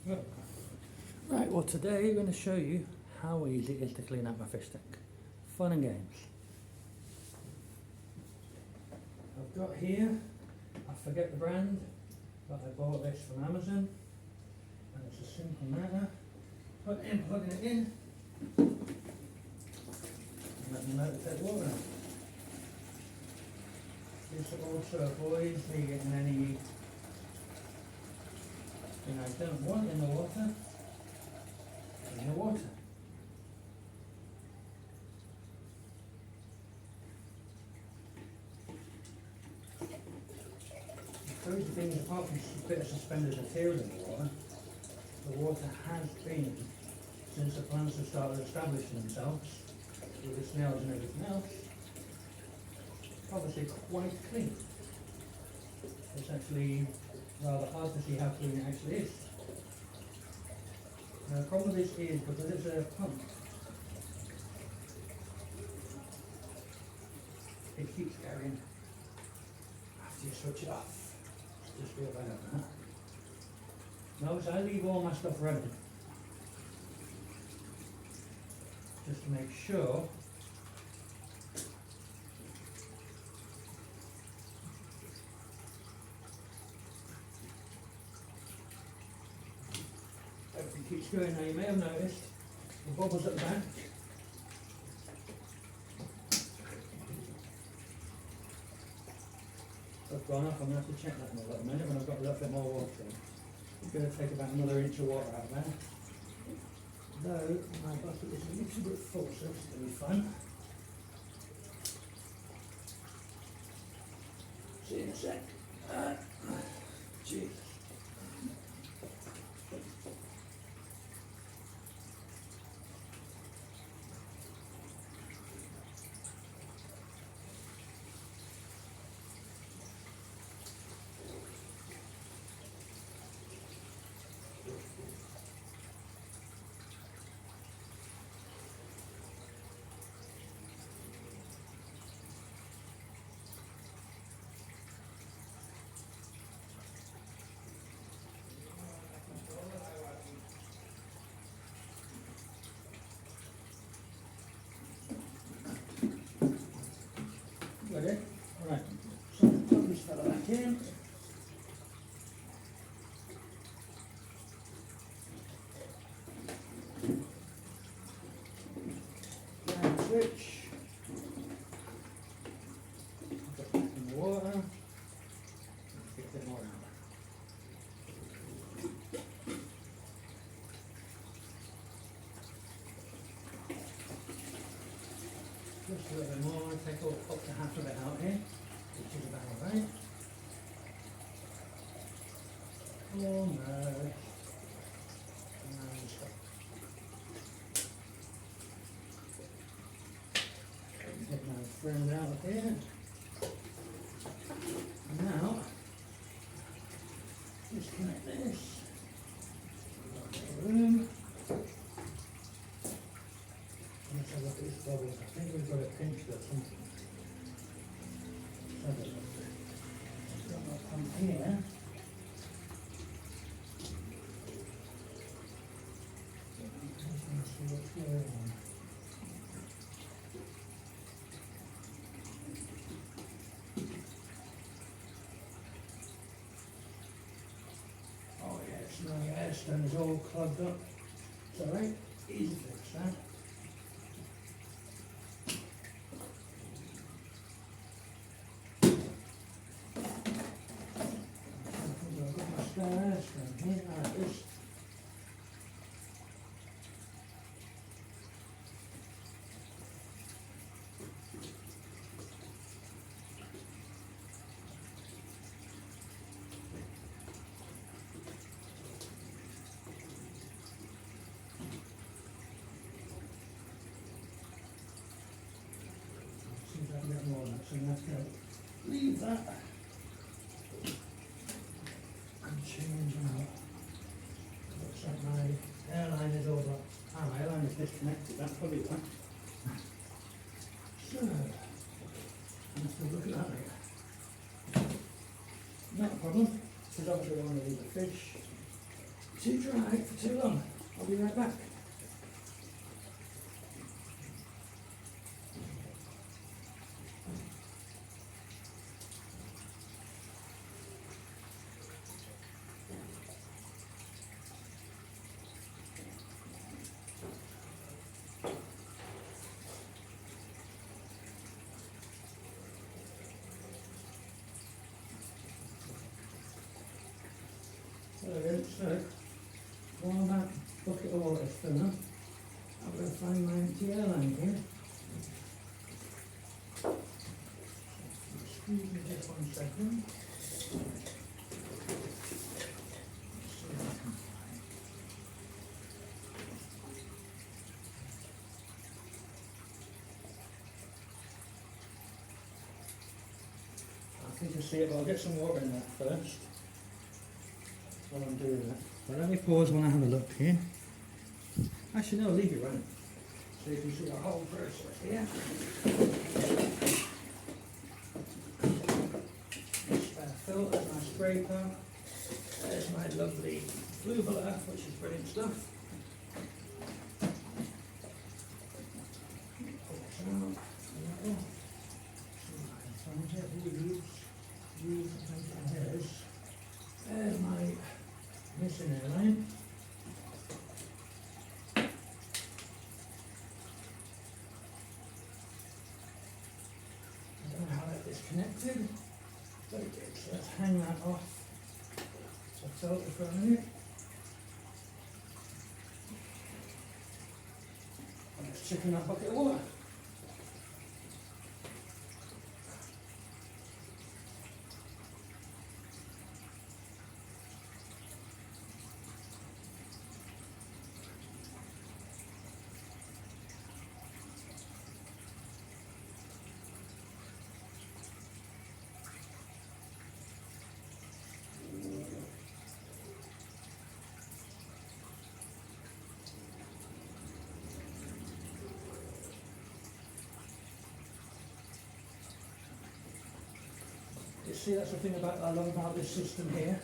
Right, well today I'm going to show you how easy it is to clean out my fish tank. Fun and games. I've got here, I forget the brand, but I bought this from Amazon, and it's a simple matter. Plugging it in, and letting the motor take water out. This also avoids me getting any thing I don't want in the water. In the water. Those things, apart from a bit of suspended material in the water has been, since the plants have started establishing themselves, with the snails and everything else, obviously quite clean. It's actually rather hard to see how clean it actually is. Now the problem with this is because it's a pump, it keeps going after you switch it off. Just feel better than that. Notice I leave all my stuff ready, just to make sure everything keeps going. Now you may have noticed the bubbles at the back. I've gone off. I'm going to have to check that in a little minute when I've got a little bit more water in. I'm going to take about another inch of water out of there. Though my bucket is a little bit full, so this is going to be fun. See you in a sec. Jeez. Ready? Alright, so put this fella back in. Down the switch. Put it back in the water. Let's get a bit more out. Just a little bit more, take up to half of it out here, which is about right. Almost. And stop. Take my friend out of here. Now, disconnect this. Room. Let's have a look at this bubbles. I think we've got it pinched or something. Let's have a look. I've got my pump here. Let's see what's going on. Oh yeah, it's my airstone is all clogged up. It's alright, easy fix that. Seems like a bit more than that, so I'm going to have to leave that and change out. Looks like my airline is over. My airline is disconnected, that's probably why. So, let's have a look at that later. Not a problem, because obviously we want to leave the fish too dry for too long. I'll be right back. So, while that bucket of water is filling up, I'm going to find my tear line here. Excuse me just 1 second. See what I can find. I think you'll see it, but I'll get some water in that first. While I'm doing that. But let me pause when I have a look here. Actually no, I'll leave it running. So you can see the whole process here. Spare filter, my spray pump. There's my lovely blue bladder, which is brilliant stuff. There's my missing airline. I don't know how that disconnected, but it did. So let's hang that off the filter for a minute. And let's check in that bucket of water. You see, that's the thing about I love about this system here,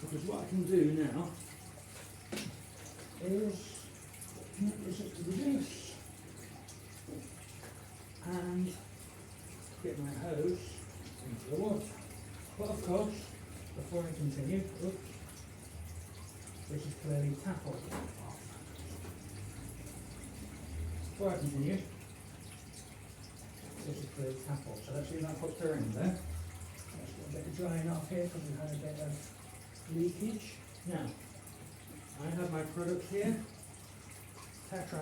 because what I can do now is connect this up to this and get my hose into the water. But of course, before I continue, oops, this is clearly tap water. Before I continue, this is clearly tap water. So let's see if I put her in there. Let's get a bit of drying off here because we've had a bit of leakage. Now, I have my product here, Tetra.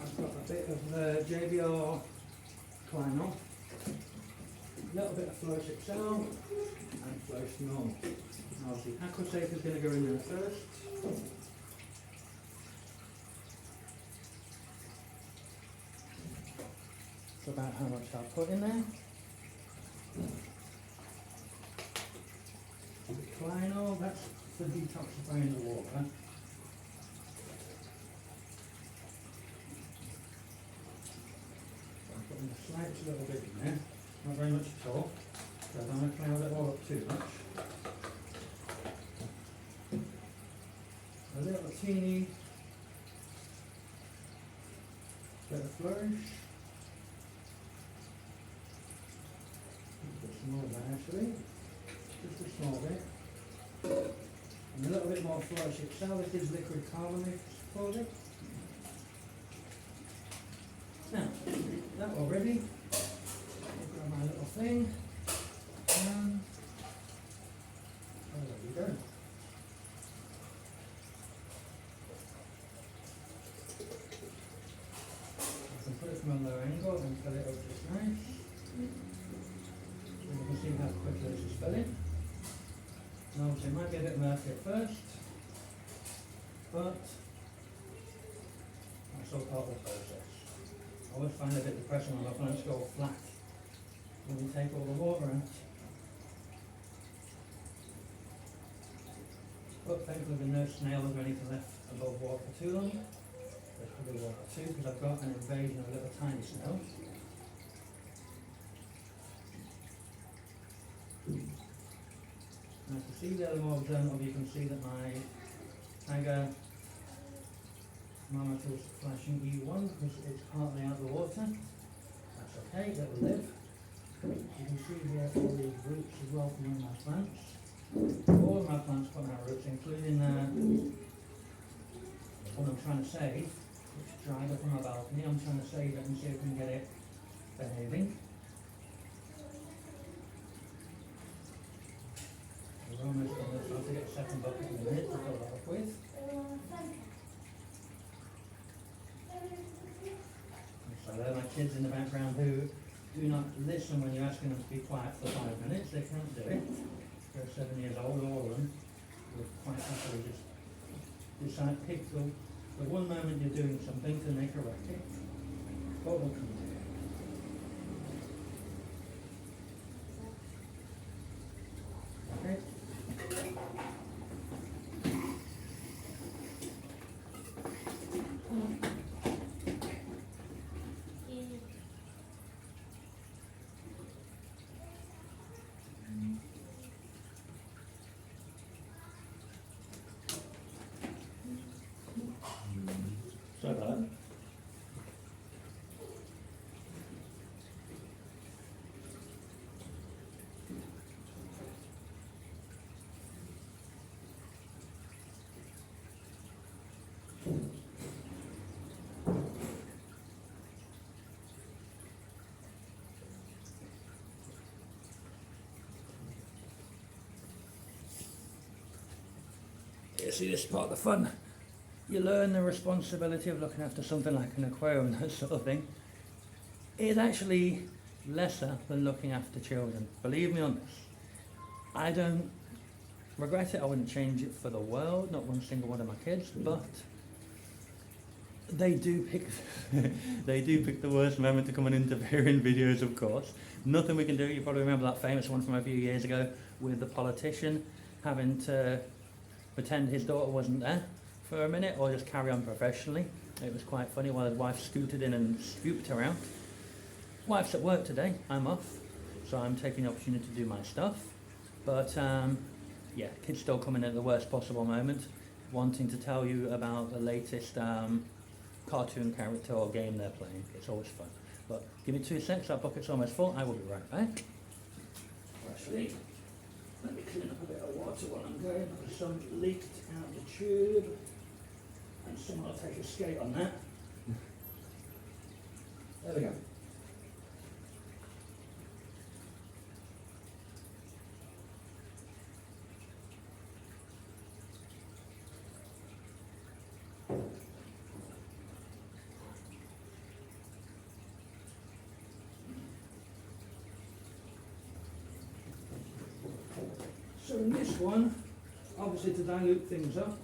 I've got a bit of JBR Kleinol, a little bit of Flow 6L and Flow Small. Obviously, Aquasafe is going to go in there first. It's about how much I'll put in there. Kleinol, that's for detoxifying the water. I'm putting the slightest little bit in there, not very much at all, so I don't want to cloud it all up too much. A little teeny bit of flourish. Just a small bit actually, just a small bit. And a little bit more flourish itself. This is liquid carbonate for it. Now, that all ready. I'll grab my little thing and there we go. I can put it from a low angle and fill it up just nice. And you can see how quickly this is filling. And obviously it might be a bit murky at first, but that's all part of the process. I always find it a bit depressing when my plants go all flat when you take all the water out. But thankfully there are no snails or anything left above water for too long. There's probably one or two because I've got an invasion of little tiny snails. And I can see see the other more I've done, or you can see that my tiger monitor is flashing E1 because it's partly out of the water. That's okay, it will live. You can see here all the roots as well from my plants. All of my plants put out roots, including what I'm trying to save, which dried up on my balcony. I'm trying to save it and see if we can get it behaving. We're almost done this. I'll have to get a second bucket in a minute to fill that up with. So there are my kids in the background who do not listen when you're asking them to be quiet for 5 minutes. They can't do it. They're 7 years old, all of them. Would quite happily just decide, pick the one moment you're doing something to make correct it. What will come to you? Okay. Sorry about that. Yeah, see, this is part of the fun. You learn the responsibility of looking after something like an aquarium and that sort of thing. It is actually lesser than looking after children. Believe me on this. I don't regret it. I wouldn't change it for the world, not one single one of my kids, but they do pick they do pick the worst moment to come and interfere in videos, of course. Nothing we can do. You probably remember that famous one from a few years ago with the politician having to pretend his daughter wasn't there for a minute or just carry on professionally. It was quite funny while his wife scooted in and scooped her out. Wife's at work today, I'm off, so I'm taking the opportunity to do my stuff. But yeah, kids still coming in at the worst possible moment, wanting to tell you about the latest cartoon character or game they're playing. It's always fun. But give me 2 seconds, that bucket's almost full, I will be right back. Actually, let me clean up a bit of water while I'm going, because some leaked out the tube. And someone will take a skate on that. There we go. So in this one, obviously to dilute things up,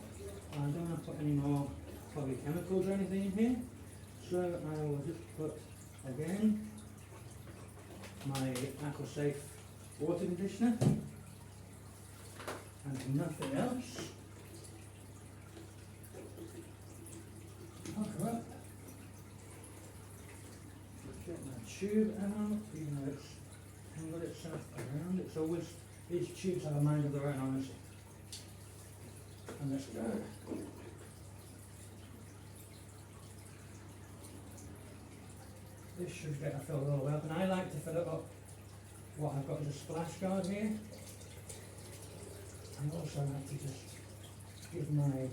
I don't want to put any more probably chemicals or anything in here. So I will just put, again, my AquaSafe water conditioner and nothing else. Pucker up. Get my tube out, even though it's tangled itself around. It's always, these tubes have a mind of their own, honestly. And let's go. This should get it filled all up, and I like to fill it up. What I've got is a splash guard here. I also like to just give my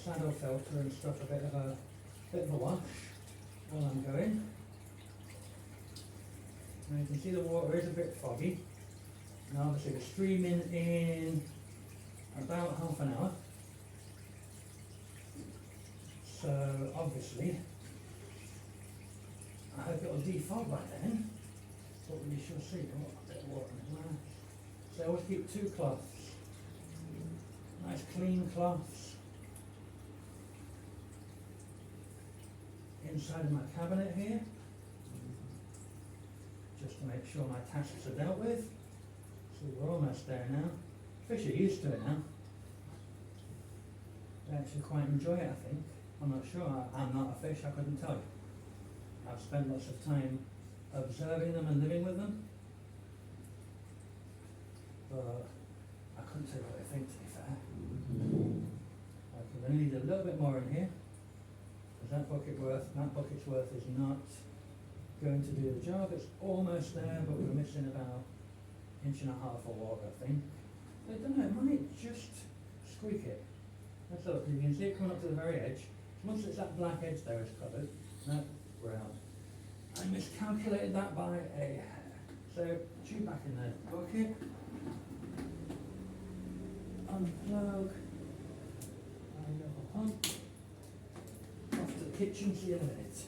saddle filter and stuff a bit of a wash while I'm going. Now you can see the water is a bit foggy. And obviously we're streaming in about half an hour. So obviously, I hope it'll defog by then, but we shall see. Oh, a bit of water in there. So I always keep 2 cloths, nice clean cloths, inside of my cabinet here, just to make sure my tasks are dealt with. So we're almost there now. Fish are used to it now. They actually quite enjoy it, I think. I'm not sure. I'm not a fish, I couldn't tell you. I've spent lots of time observing them and living with them, but I couldn't tell you what I think, to be fair. I could only need a little bit more in here, because that bucket's worth is not going to do the job. It's almost there, but we're missing about 1.5 inches of water, I think. I don't know, it might just squeak it. Let's look, you can see it coming up to the very edge. Once it's that black edge there is covered, no, we're out. I miscalculated that by a hair. So, tube back in the bucket. Unplug. My little pump. Off to the kitchen, see you in a minute.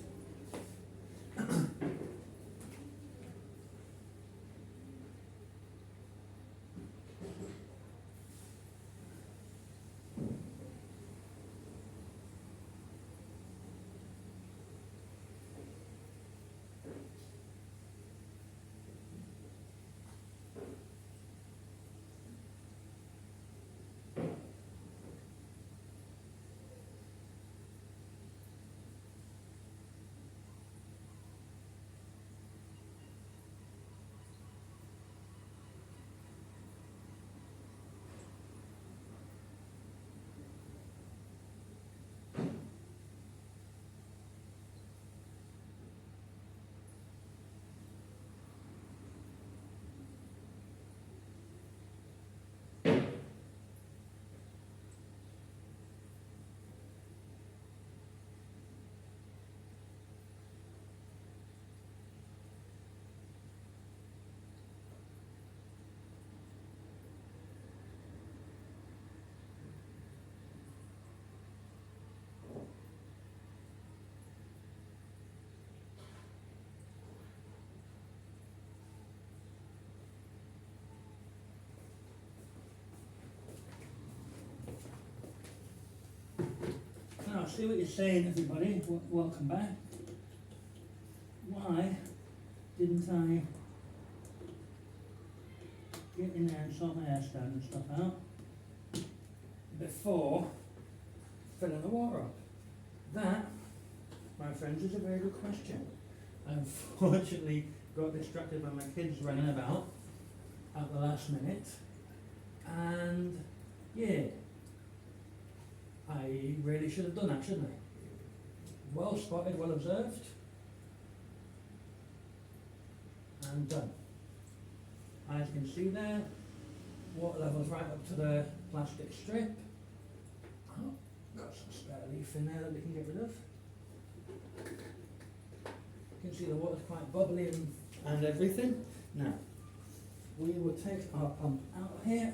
Now, I see what you're saying, everybody. Welcome back. Why didn't I get in there and sort my air stand and stuff out before filling the water up? That, my friends, is a very good question. I unfortunately got distracted by my kids running about at the last minute, and yeah, I really should have done that, shouldn't I? Well spotted, well observed, and done. As you can see there, water level's right up to the plastic strip. Oh, got some spare leaf in there that we can get rid of. You can see the water's quite bubbly and everything. Now, we will take our pump out here.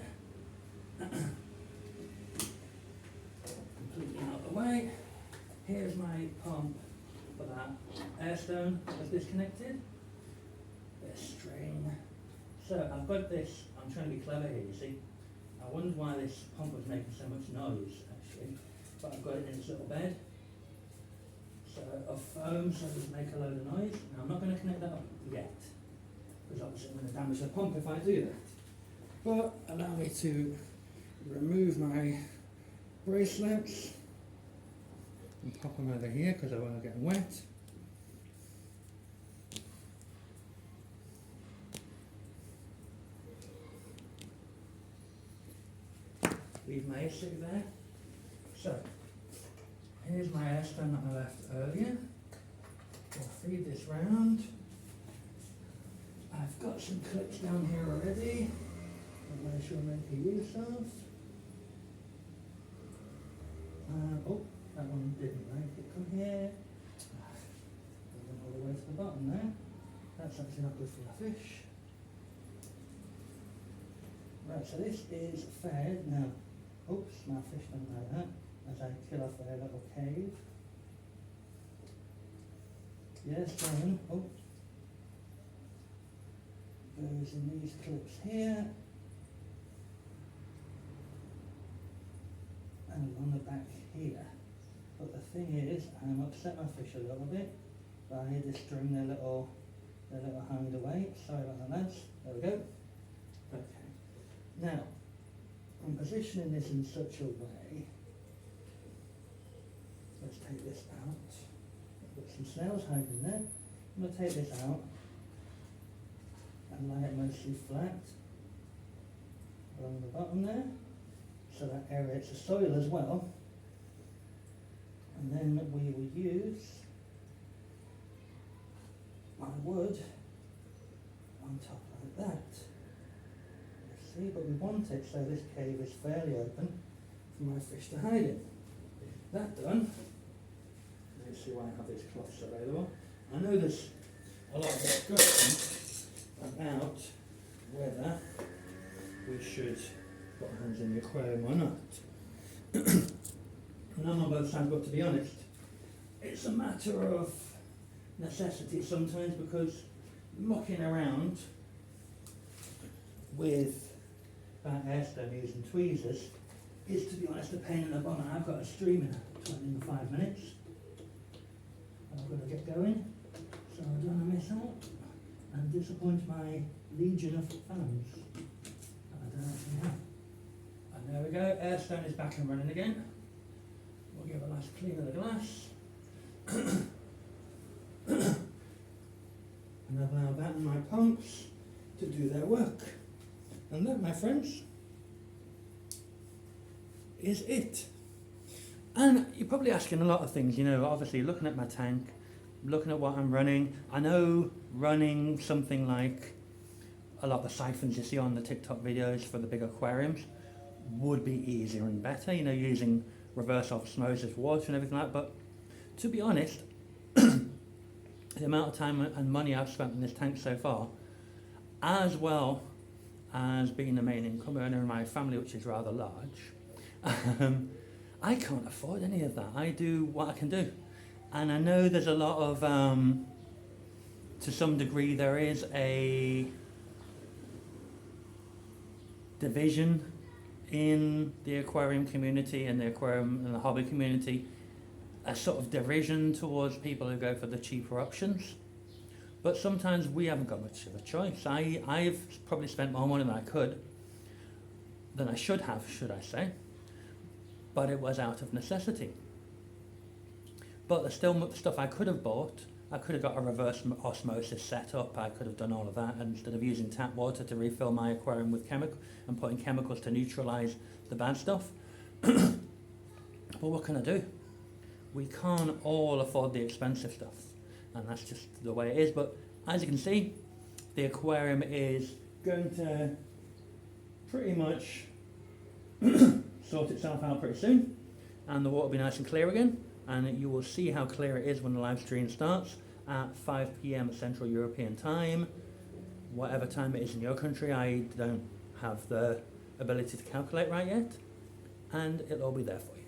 Completely out of the way. Here's my pump for that air stone that's disconnected. Bit of strain. So I've got this, I'm trying to be clever here, you see. I wondered why this pump was making so much noise, actually. But I've got it in this little bed. So of foam, so it doesn't make a load of noise. Now I'm not going to connect that up yet, because obviously I'm going to damage the pump if I do that. But allow me to remove my bracelets and pop them over here because I want to get wet. Leave my issue there. So, here's my air stone that I left earlier. I'll feed this round. I've got some clips down here already that I shall make use of. Oh, that one didn't make it come here. It went all the way to the bottom there. That's actually not good for the fish. Right, so this is fed. Now, oops, my fish don't know that. As I kill off their little cave. Yes, then, oh, goes in these clips here. And on the back here. But the thing is, I'm upset my fish a little bit by this string, their little hind away. Sorry about that, lads. There we go. Okay. Now, I'm positioning this in such a way. Let's take this out. Got some snails hiding there. I'm going to take this out and lay it mostly flat along the bottom there, so that aerates the soil as well. And then we will use my wood on top like that. You see, but we want it so this cave is fairly open for my fish to hide in. That done, let's see why I have these cloths available. I know there's a lot of discussion about whether we should put hands in the aquarium or not. And I'm on both sides, but to be honest, it's a matter of necessity sometimes, because mucking around with that airstone using tweezers is, to be honest, a pain in the bum. I've got a stream in 5 minutes. I've got to get going, so I don't want to miss out and disappoint my legion of fans that I don't actually have. And there we go, airstone is back and running again. We'll give a last clean of the glass. And allow that and my pumps to do their work. And that, my friends, is it. And you're probably asking a lot of things, you know, obviously looking at my tank, looking at what I'm running. I know running something like a lot of the siphons you see on the TikTok videos for the big aquariums would be easier and better, you know, using reverse osmosis water and everything like that. But to be honest, the amount of time and money I've spent in this tank so far, as well as being the main income earner in my family, which is rather large, I can't afford any of that. I do what I can do. And I know there's a lot of, to some degree, there is a division in the aquarium community and the aquarium and the hobby community, a sort of derision towards people who go for the cheaper options. But sometimes we haven't got much of a choice. I've probably spent more money than I should have, should I say. But it was out of necessity. But there's still stuff I could have bought. I could have got a reverse osmosis set up. I could have done all of that, and instead of using tap water to refill my aquarium with chemical and putting chemicals to neutralise the bad stuff. But what can I do? We can't all afford the expensive stuff, and that's just the way it is. But as you can see, the aquarium is going to pretty much sort itself out pretty soon, and the water will be nice and clear again, and you will see how clear it is when the live stream starts at 5 p.m. Central European time, whatever time it is in your country. I don't have the ability to calculate right yet, and it'll all be there for you.